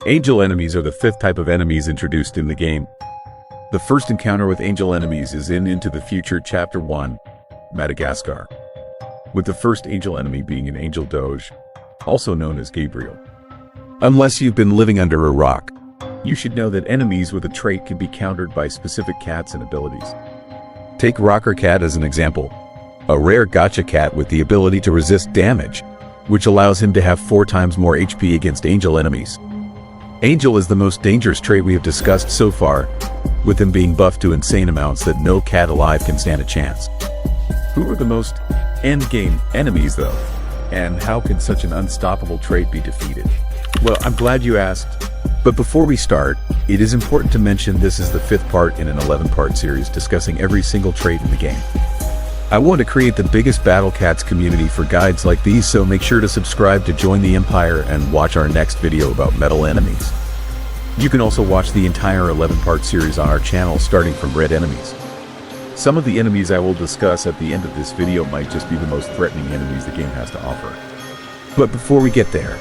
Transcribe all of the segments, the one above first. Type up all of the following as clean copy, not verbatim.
Angel enemies are the fifth type of enemies introduced in the game. The first encounter with angel enemies is in Into the Future Chapter 1, Madagascar, with the first angel enemy being an angel doge, also known as Gabriel. Unless you've been living under a rock, you should know that enemies with a trait can be countered by specific cats and abilities. Take Rocker Cat as an example, a rare gacha cat with the ability to resist damage, which allows him to have 4 times more HP against angel enemies. Angel is the most dangerous trait we have discussed so far, with him being buffed to insane amounts that no cat alive can stand a chance. Who are the most endgame enemies though? And how can such an unstoppable trait be defeated? Well, I'm glad you asked. But before we start, it is important to mention this is the 5th part in an 11-part series discussing every single trait in the game. I want to create the biggest Battle Cats community for guides like these, so make sure to subscribe to join the Empire and watch our next video about metal enemies. You can also watch the entire 11-part series on our channel starting from red enemies. Some of the enemies I will discuss at the end of this video might just be the most threatening enemies the game has to offer. But before we get there,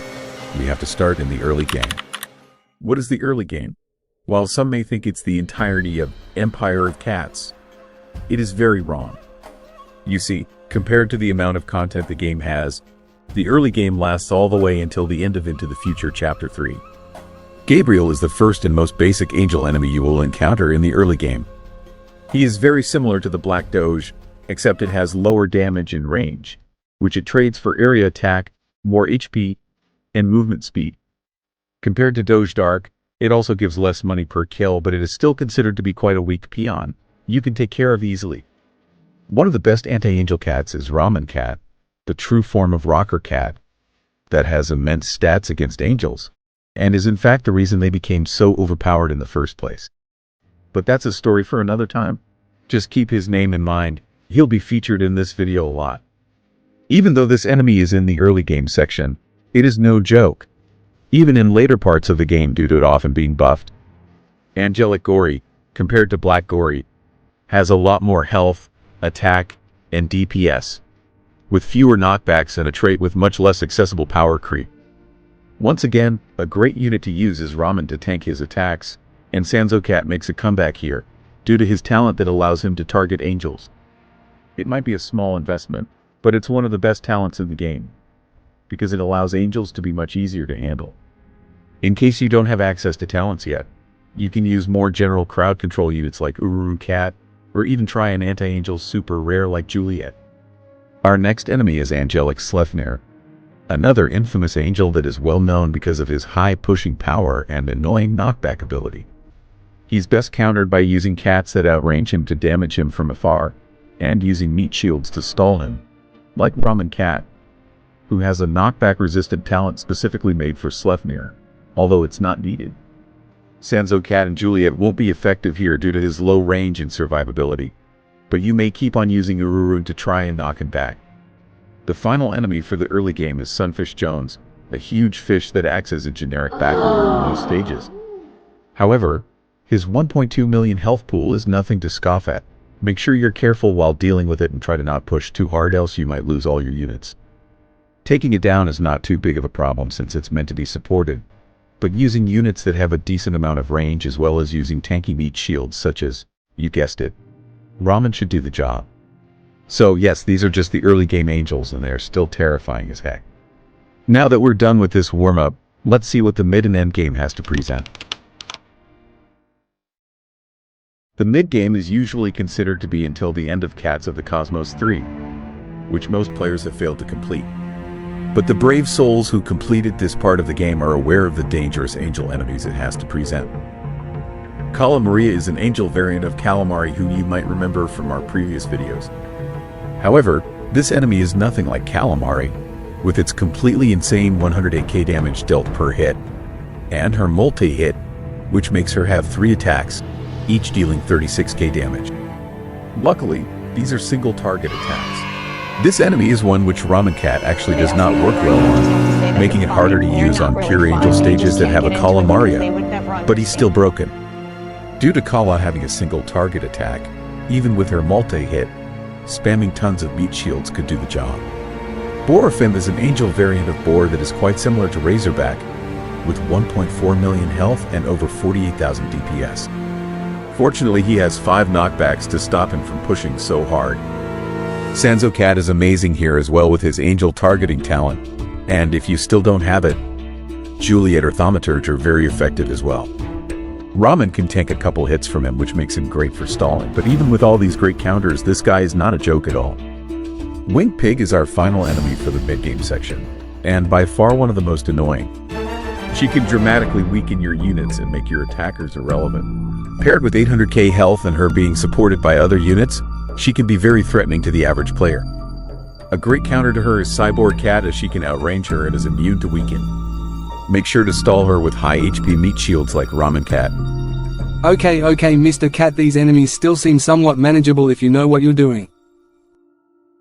we have to start in the early game. What is the early game? While some may think it's the entirety of Empire of Cats, it is very wrong. You see, compared to the amount of content the game has, the early game lasts all the way until the end of Into the Future Chapter 3. Gabriel is the first and most basic angel enemy you will encounter in the early game. He is very similar to the Black Doge, except it has lower damage and range, which it trades for area attack, more HP, and movement speed. Compared to Doge Dark, it also gives less money per kill, but it is still considered to be quite a weak peon you can take care of easily. One of the best anti-angel cats is Ramen Cat, the true form of Rocker Cat, that has immense stats against angels, and is in fact the reason they became so overpowered in the first place. But that's a story for another time. Just keep his name in mind, he'll be featured in this video a lot. Even though this enemy is in the early game section, it is no joke, even in later parts of the game due to it often being buffed. Angelic Gory, compared to Black Gory, has a lot more health, attack, and DPS, with fewer knockbacks and a trait with much less accessible power creep. Once again, a great unit to use is Ramen to tank his attacks, and Sanzo Cat makes a comeback here, due to his talent that allows him to target angels. It might be a small investment, but it's one of the best talents in the game, because it allows angels to be much easier to handle. In case you don't have access to talents yet, you can use more general crowd control units like Mushroomcat, or even try an anti-angel super rare like Juliet. Our next enemy is Angelic Sleipnir, another infamous angel that is well known because of his high pushing power and annoying knockback ability. He's best countered by using cats that outrange him to damage him from afar, and using meat shields to stall him, like Ramen Cat, who has a knockback resistant talent specifically made for Sleipnir, although it's not needed. Sanzo Cat and Juliet won't be effective here due to his low range and survivability, but you may keep on using Ururun to try and knock him back. The final enemy for the early game is Sunfish Jones, a huge fish that acts as a generic backroom in most stages. However, his 1.2 million health pool is nothing to scoff at. Make sure you're careful while dealing with it and try to not push too hard, else you might lose all your units. Taking it down is not too big of a problem since it's meant to be supported, but using units that have a decent amount of range as well as using tanky meat shields such as, you guessed it, Ramen should do the job. So yes, these are just the early game angels and they are still terrifying as heck. Now that we're done with this warm-up, let's see what the mid and end game has to present. The mid game is usually considered to be until the end of Cats of the Cosmos 3, which most players have failed to complete. But the brave souls who completed this part of the game are aware of the dangerous angel enemies it has to present. Maria is an angel variant of Calamari who you might remember from our previous videos. However, this enemy is nothing like Calamari, with its completely insane 108k damage dealt per hit, and her multi-hit, which makes her have 3 attacks, each dealing 36k damage. Luckily, these are single target attacks. This enemy is one which Ramen Cat actually does not work well on, making it harder to use on pure angel stages that have a Calamaria, but he's still broken. Due to Kala having a single target attack, even with her multi-hit, spamming tons of meat shields could do the job. Borafim is an angel variant of Boar that is quite similar to Razorback, with 1.4 million health and over 48,000 DPS. Fortunately, he has 5 knockbacks to stop him from pushing so hard. Sanzo Cat is amazing here as well with his angel targeting talent, and if you still don't have it, Juliet or Thaumaturge are very effective as well. Ramen can tank a couple hits from him, which makes him great for stalling, but even with all these great counters, this guy is not a joke at all. Winged Pig is our final enemy for the mid-game section, and by far one of the most annoying. She can dramatically weaken your units and make your attackers irrelevant. Paired with 800k health and her being supported by other units, she can be very threatening to the average player. A great counter to her is Cyborg Cat, as she can outrange her and is immune to weaken. Make sure to stall her with high HP meat shields like Ramen Cat. Okay, Mr. Cat, these enemies still seem somewhat manageable if you know what you're doing.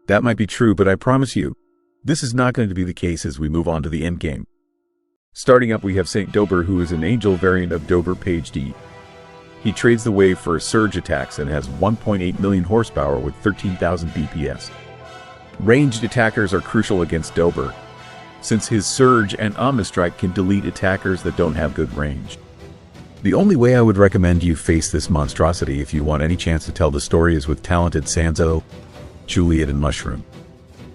That might be true, but I promise you, this is not going to be the case as we move on to the endgame. Starting up, we have Saint Dober, who is an angel variant of Dober Page D. He trades the wave for surge attacks and has 1.8 million horsepower with 13,000 DPS. Ranged attackers are crucial against Dober, since his Surge and Omnistrike can delete attackers that don't have good range. The only way I would recommend you face this monstrosity if you want any chance to tell the story is with talented Sanzo, Juliet, and Mushroom.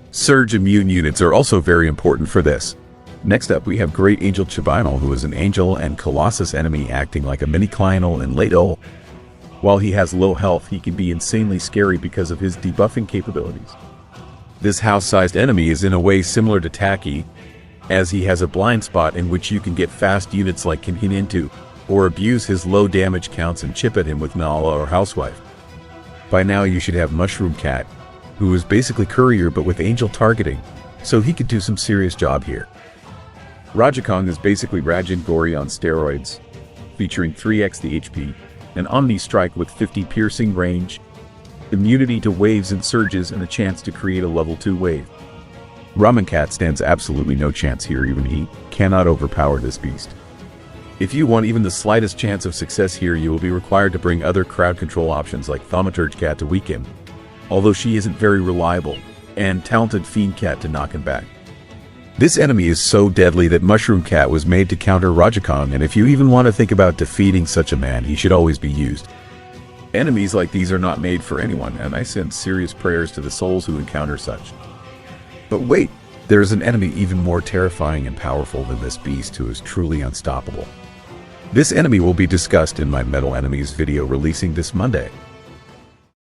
Surge immune units are also very important for this. Next up, we have Great Angel Chibinal, who is an angel and Colossus enemy acting like a mini Clynal in late ult. While he has low health, he can be insanely scary because of his debuffing capabilities. This house-sized enemy is in a way similar to Taki, as he has a blind spot in which you can get fast units like Kinkin into, or abuse his low damage counts and chip at him with Nala or Housewife. By now you should have Mushroomcat, who is basically Courier but with angel targeting, so he could do some serious job here. Rajakong is basically Rajin Gori on steroids, featuring 3x the HP, an Omni Strike with 50 piercing range, immunity to waves and surges, and a chance to create a level 2 wave. Ramen Cat stands absolutely no chance here, even he cannot overpower this beast. If you want even the slightest chance of success here, you will be required to bring other crowd control options like Thaumaturge Cat to weaken, although she isn't very reliable, and talented Fiend Cat to knock him back. This enemy is so deadly that Mushroomcat was made to counter Rajakong, and if you even want to think about defeating such a man, he should always be used. Enemies like these are not made for anyone, and I send serious prayers to the souls who encounter such. But wait, there is an enemy even more terrifying and powerful than this beast who is truly unstoppable. This enemy will be discussed in my Metal Enemies video releasing this Monday.